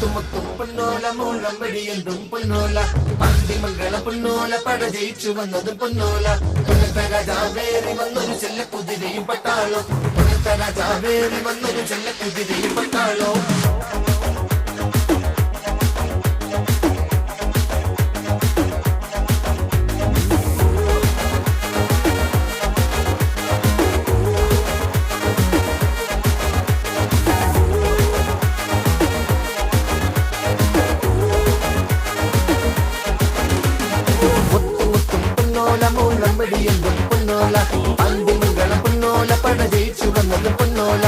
മുത്തുമുത്തും പൊന്നോല മൂളം വെടിയെന്തും പൊന്നോല പന്തിമംഗള പൊന്നോല പട ജയിച്ചു വന്നതും പൊന്നോല പുനത്ത രാജാവേറി വന്നൊരു ചെല്ല കുതിരയും പട്ടാളോ പുനത്ത രാജാവേറി വന്നൊരു ചെല്ല കുതിരയും പട്ടാളോ മൂളം വെടിയെന്തും പൊന്നോല പന്തിമംഗള പൊന്നോല പട ജയിച്ചു വന്നതും പൊന്നോല